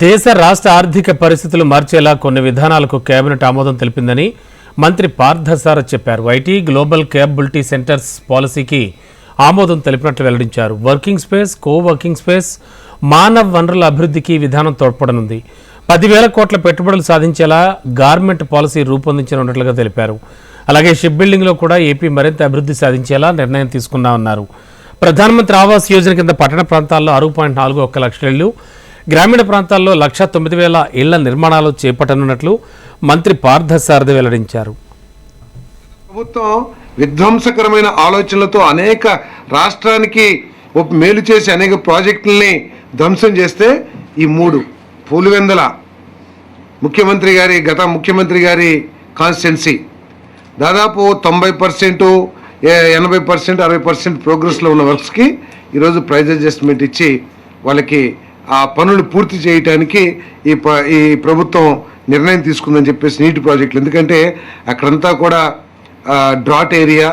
దేశ రాష్ట్ర ఆర్థిక పరిస్థితులు మార్చేలా కొన్ని విధానాలకు కేబినెట్ ఆమోదం తెలిపిందని మంత్రి పార్థసారథి చెప్పారు. ఐటీ గ్లోబల్ కేపబిలిటీ సెంటర్స్ పాలసీకి ఆమోదం తెలిపినట్లు వెల్లడించారు. Working space, co working space, మానవ వనరుల అభివృద్ధికి విధానం తోడ్పడనుంది. 10,000 కోట్ల పెట్టుబడులు సాధించేలా గార్మెంట్ పాలసీ రూపొందించనున్నట్లుగా తెలిపారు. అలాగే షిప్ బిల్డింగ్లో కూడా ఏపీ మరింత అభివృద్ధి సాధించేలా నిర్ణయం తీసుకున్నామన్నారు. ప్రధానమంత్రి ఆవాస్ యోజన కింద పట్టణ ప్రాంతాల్లో 6.41 లక్షల ఇళ్లు, గ్రామీణ ప్రాంతాల్లో 1,09,000 ఇళ్ల నిర్మాణాలు చేపట్టనున్నట్లు మంత్రి పార్థసారథి వెల్లడించారు. ప్రభుత్వం విధ్వంసకరమైన ఆలోచనలతో అనేక రాష్ట్రానికి మేలు చేసి అనేక ప్రాజెక్టుల్ని ధ్వంసం చేస్తే ఈ 3 పులివెందుల గత ముఖ్యమంత్రి గారి కాన్స్టిట్యున్సీ దాదాపు 90%, 80%, 60% ప్రోగ్రెస్లో ఉన్న వర్క్స్కి ఈరోజు ప్రైజ్ అడ్జస్ట్మెంట్ ఇచ్చి వాళ్ళకి ఆ పనులు పూర్తి చేయడానికి ఈ ప్రభుత్వం నిర్ణయం తీసుకుందని చెప్పేసి నీటి ప్రాజెక్టులు. ఎందుకంటే అక్కడంతా కూడా డ్రాట్ ఏరియా,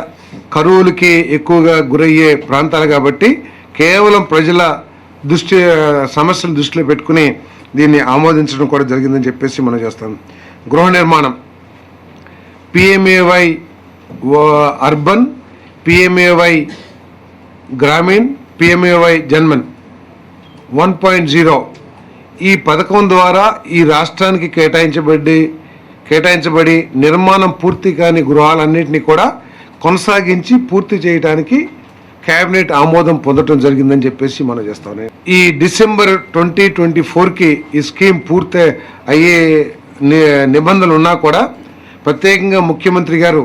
కరువులకి ఎక్కువగా గురయ్యే ప్రాంతాలు కాబట్టి కేవలం ప్రజల సమస్యలు దృష్టిలో పెట్టుకుని దీన్ని ఆమోదించడం కూడా జరిగిందని చెప్పేసి మనం చేస్తాం. గృహ నిర్మాణం PMAY urban, PMAY Grameen, PMAY JANMAN 1.0 ఈ పథకం ద్వారా ఈ రాష్ట్రానికి కేటాయించబడి నిర్మాణం పూర్తి కాని గృహాలన్నింటినీ కూడా కొనసాగించి పూర్తి చేయడానికి కేబినెట్ ఆమోదం పొందడం జరిగిందని చెప్పేసి మనం చేస్తాం. ఈ డిసెంబర్ 2024కి ఈ స్కీమ్ పూర్తి అయ్యే నిబంధనలు ఉన్నా కూడా ప్రత్యేకంగా ముఖ్యమంత్రి గారు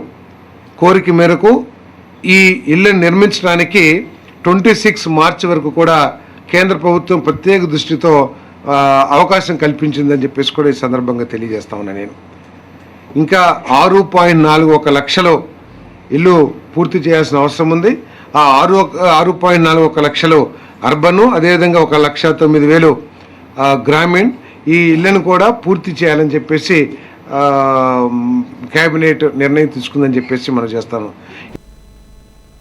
కోరిక మేరకు ఈ ఇళ్లను నిర్మించడానికి 26 మార్చి వరకు కూడా కేంద్ర ప్రభుత్వం ప్రత్యేక దృష్టితో అవకాశం కల్పించిందని చెప్పేసి కూడా ఈ సందర్భంగా తెలియజేస్తా ఉన్నా. నేను ఇంకా 6.41 లక్షలు ఇల్లు పూర్తి చేయాల్సిన అవసరం ఉంది. ఆ 6.41 లక్షలు అర్బను, అదేవిధంగా 1,09,000 గ్రామీణ్ ఈ ఇళ్లను కూడా పూర్తి చేయాలని చెప్పేసి కేబినెట్ నిర్ణయం తీసుకుందని చెప్పేసి మనం చేస్తాము.